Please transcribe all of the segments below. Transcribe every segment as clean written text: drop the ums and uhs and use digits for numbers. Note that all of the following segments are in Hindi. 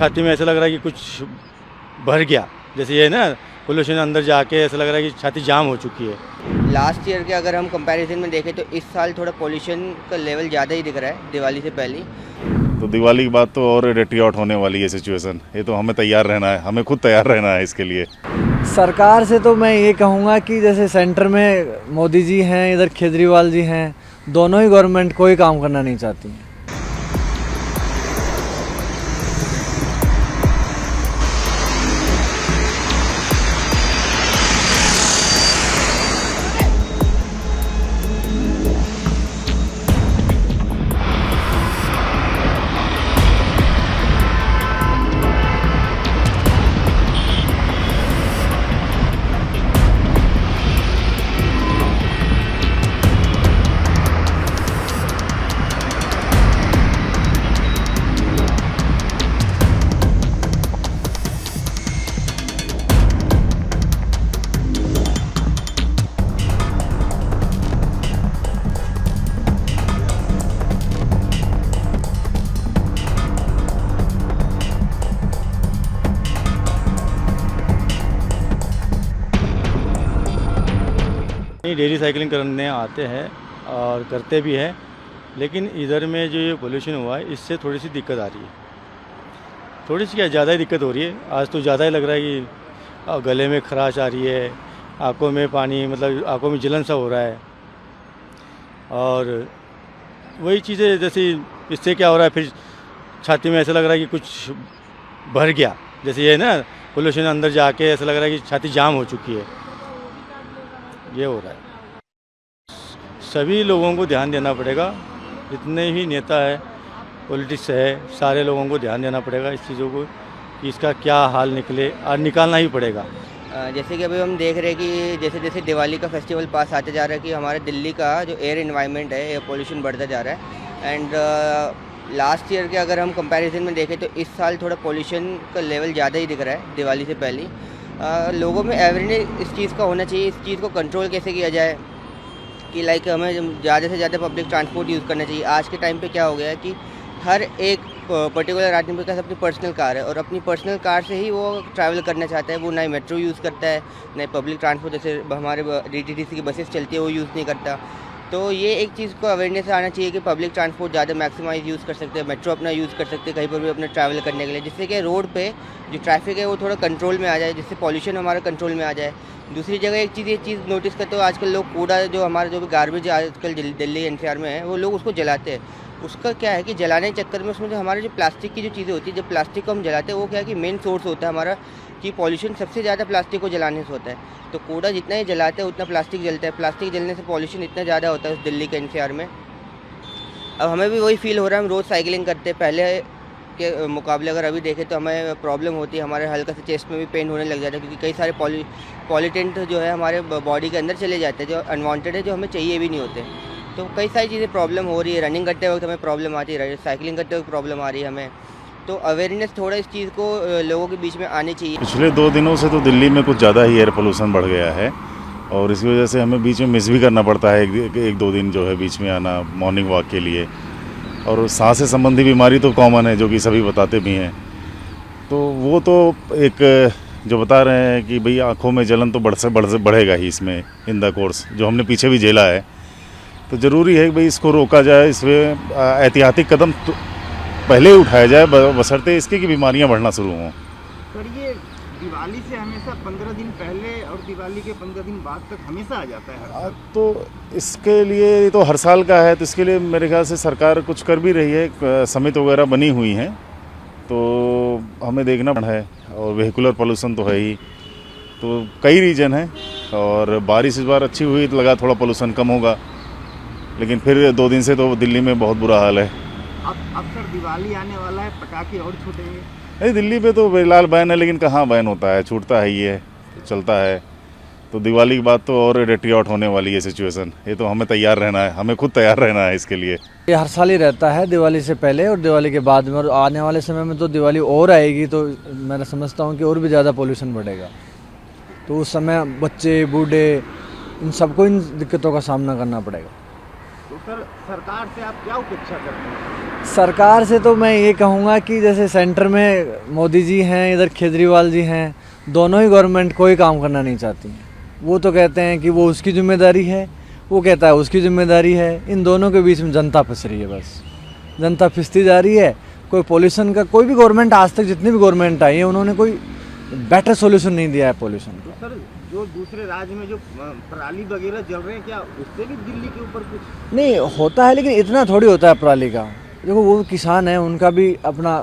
छाती में ऐसा लग रहा है कि कुछ भर गया, जैसे ये ना पोल्यूशन अंदर जाके ऐसा लग रहा है कि छाती जाम हो चुकी है। लास्ट ईयर के अगर हम कंपैरिजन में देखें तो इस साल थोड़ा पोल्यूशन का लेवल ज़्यादा ही दिख रहा है दिवाली से पहले। तो दिवाली की बात तो और रेटी आउट होने वाली है सिचुएशन। ये तो हमें तैयार रहना है, हमें खुद तैयार रहना है इसके लिए। सरकार से तो मैं ये कहूँगा कि जैसे सेंटर में मोदी जी हैं, इधर केजरीवाल जी हैं, दोनों ही गवर्नमेंट कोई काम करना नहीं चाहती हैं। डेली साइकिलिंग करने आते हैं और करते भी हैं, लेकिन इधर में जो ये पोल्यूशन हुआ है इससे थोड़ी सी दिक्कत आ रही है। थोड़ी सी क्या, ज़्यादा ही दिक्कत हो रही है। आज तो ज़्यादा ही लग रहा है कि गले में खराश आ रही है, आंखों में पानी, मतलब आंखों में जलन सा हो रहा है। और वही चीज़ें जैसे इससे क्या हो रहा है, फिर छाती में ऐसा लग रहा है कि कुछ भर गया, जैसे ये ना पोल्यूशन अंदर जाके ऐसा लग रहा है कि छाती जाम हो चुकी है, ये हो रहा है। सभी लोगों को ध्यान देना पड़ेगा, जितने भी नेता है, पॉलिटिक्स है, सारे लोगों को ध्यान देना पड़ेगा इस चीज़ों को कि इसका क्या हाल निकले, और निकालना ही पड़ेगा। जैसे कि अभी हम देख रहे हैं कि जैसे जैसे दिवाली का फेस्टिवल पास आते जा रहा है कि हमारे दिल्ली का जो एयर एनवायरनमेंट है, एयर पोल्यूशन बढ़ता जा रहा है। एंड लास्ट ईयर के अगर हम कंपैरिजन में देखें तो इस साल थोड़ा पोल्यूशन का लेवल ज़्यादा ही दिख रहा है दिवाली से पहले। लोगों में अवेयरनेस इस चीज़ का होना चाहिए, इस चीज़ को कंट्रोल कैसे किया जाए कि लाइक हमें ज़्यादा से ज़्यादा पब्लिक ट्रांसपोर्ट यूज़ करना चाहिए। आज के टाइम पे क्या हो गया है कि हर एक पर्टिकुलर आदमी के पास अपनी पर्सनल कार है और अपनी पर्सनल कार से ही वो ट्रैवल करना चाहता है। वो ना ही मेट्रो यूज़ करता है, ना पब्लिक ट्रांसपोर्ट जैसे हमारे DTTC की बसेस चलती है वो यूज़ नहीं करता। तो ये एक चीज़ को अवेयरनेस आना चाहिए कि पब्लिक ट्रांसपोर्ट ज़्यादा मैक्सिमाइज यूज़ कर सकते हैं, मेट्रो अपना यूज़ कर सकते हैं कहीं पर भी अपना ट्रैवल करने के लिए, जिससे कि रोड पे जो ट्रैफिक है वो थोड़ा कंट्रोल में आ जाए, जिससे पॉल्यूशन हमारा कंट्रोल में आ जाए। दूसरी जगह एक चीज़ ये चीज़ नोटिस करते हो, आजकल लोग कूड़ा जो हमारा जो भी गार्बेज आजकल दिल्ली NCR में है वो लोग उसको जलाते हैं। उसका क्या है कि जलाने के चक्कर में उसमें जो हमारे जो प्लास्टिक की जो चीज़ें होती है, जब प्लास्टिक को हम जलाते हैं वो क्या है कि मेन सोर्स होता है हमारा कि पॉल्यूशन सबसे ज़्यादा प्लास्टिक को जलाने से होता है। तो कूड़ा जितना ही जलाते हैं उतना प्लास्टिक जलता है, प्लास्टिक जलने से पॉल्यूशन इतना ज़्यादा होता है उस दिल्ली के NCR में। अब हमें भी वही फील हो रहा है, हम रोज़ साइकिलिंग करते हैं, पहले के मुकाबले अगर अभी देखें तो हमें प्रॉब्लम होती है, हमारे हल्का से चेस्ट में भी पेन होने लग जाता है क्योंकि कई सारे पॉल्यूटेंट जो है हमारे बॉडी के अंदर चले जाते हैं जो अनवांटेड है, जो हमें चाहिए भी नहीं होते। तो कई सारी चीज़ें प्रॉब्लम हो रही है, रनिंग करते वक्त हमें प्रॉब्लम आती है, साइकिलिंग करते वक्त प्रॉब्लम आ रही है हमें। तो अवेयरनेस थोड़ा इस चीज़ को लोगों के बीच में आनी चाहिए। पिछले 2 दिनों से तो दिल्ली में कुछ ज़्यादा ही एयर पोल्यूशन बढ़ गया है और इसकी वजह से हमें बीच में मिस भी करना पड़ता है एक दो दिन जो है बीच में आना मॉर्निंग वॉक के लिए। और सांस से संबंधी बीमारी तो कॉमन है जो कि सभी बताते भी हैं। तो वो तो एक जो बता रहे हैं कि भाई आँखों में जलन तो बढ़ेगा ही इसमें इन द कोर्स, जो हमने पीछे भी झेला है। तो ज़रूरी है कि भाई इसको रोका जाए, इसमें एहतियाती कदम तो पहले ही उठाया जाए बशर्ते इसके कि बीमारियां बढ़ना शुरू हों। सर ये दिवाली से हमेशा 15 दिन पहले और दिवाली के 15 दिन बाद तक हमेशा आ जाता है हर साल। तो इसके लिए तो हर साल का है, तो इसके लिए मेरे ख्याल से सरकार कुछ कर भी रही है, समिति वगैरह बनी हुई हैं, तो हमें देखना है। और वेहिकुलर पोल्यूशन तो है ही, तो कई रीजन हैं और बारिश इस बार अच्छी हुई तो लगा थोड़ा पोल्यूशन कम होगा, लेकिन फिर 2 दिन से तो दिल्ली में बहुत बुरा हाल है। अब सर दिवाली आने वाला है, पटाखे और छूटेंगे? नहीं, दिल्ली पे तो फिलहाल बैन है, लेकिन कहाँ बैन होता है, छूटता है ही है, तो चलता है। तो दिवाली की बात तो और रेटी आउट होने वाली है सिचुएशन। ये तो हमें तैयार रहना है, हमें खुद तैयार रहना है इसके लिए। ये हर साल ही रहता है, दिवाली से पहले और दिवाली के बाद में, और आने वाले समय में तो दिवाली और आएगी तो मैं समझता हूँ कि और भी ज़्यादा पोल्यूशन बढ़ेगा। तो उस समय बच्चे बूढ़े इन सबको इन दिक्कतों का सामना करना पड़ेगा। तो सर सरकार से आप क्या अपेक्षा करते हैं? सरकार से तो मैं ये कहूँगा कि जैसे सेंटर में मोदी जी हैं, इधर केजरीवाल जी हैं, दोनों ही गवर्नमेंट कोई काम करना नहीं चाहती हैं। वो तो कहते हैं कि वो उसकी जिम्मेदारी है, वो कहता है उसकी जिम्मेदारी है। इन दोनों के बीच में जनता फंस रही है, बस जनता फिसती जा रही है। कोई पॉल्यूशन का, कोई भी गवर्नमेंट आज तक जितनी भी गवर्नमेंट आई है उन्होंने कोई बेटर सॉल्यूशन नहीं दिया है पॉल्यूशन तो का। सर जो दूसरे राज्य में जो पराली वगैरह जल रहे हैं, क्या उससे भी दिल्ली के ऊपर कुछ? नहीं होता है, लेकिन इतना थोड़ी होता है पराली का। देखो वो किसान है, उनका भी अपना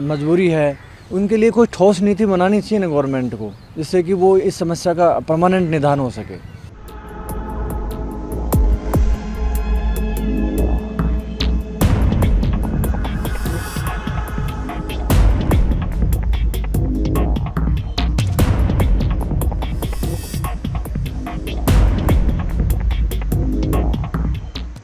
मजबूरी है, उनके लिए कोई ठोस नीति बनानी चाहिए ना गवर्नमेंट को, जिससे कि वो इस समस्या का परमानेंट निदान हो सके।